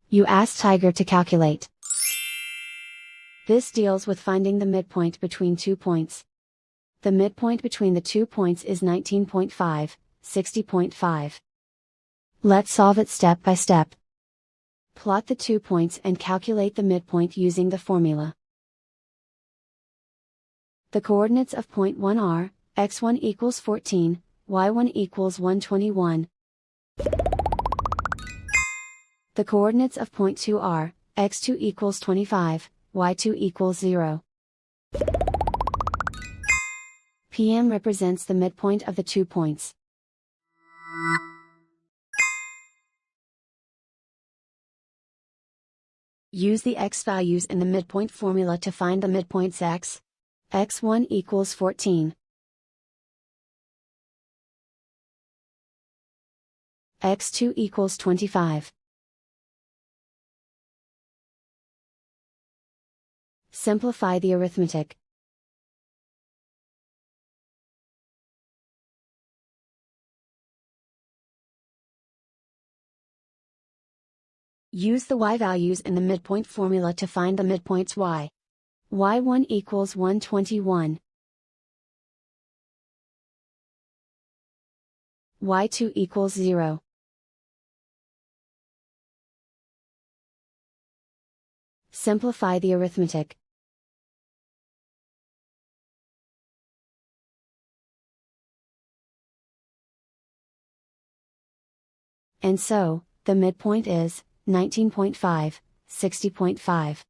You ask Tiger to calculate. This deals with finding the midpoint between 2 points. The midpoint between the 2 points is 19.5, 60.5. Let's solve it step by step. Plot the 2 points and calculate the midpoint using the formula. The coordinates of point 1 are, x1 equals 14, y1 equals 121. The coordinates of point 2 are, x2 equals 25, y2 equals 0. PM represents the midpoint of the 2 points. Use the x values in the midpoint formula to find the midpoints x. x1 equals 14. x2 equals 25. Simplify the arithmetic. Use the y values in the midpoint formula to find the midpoints y. y1 equals 121. y2 equals 0. Simplify the arithmetic. And so, the midpoint is 19.5, 60.5.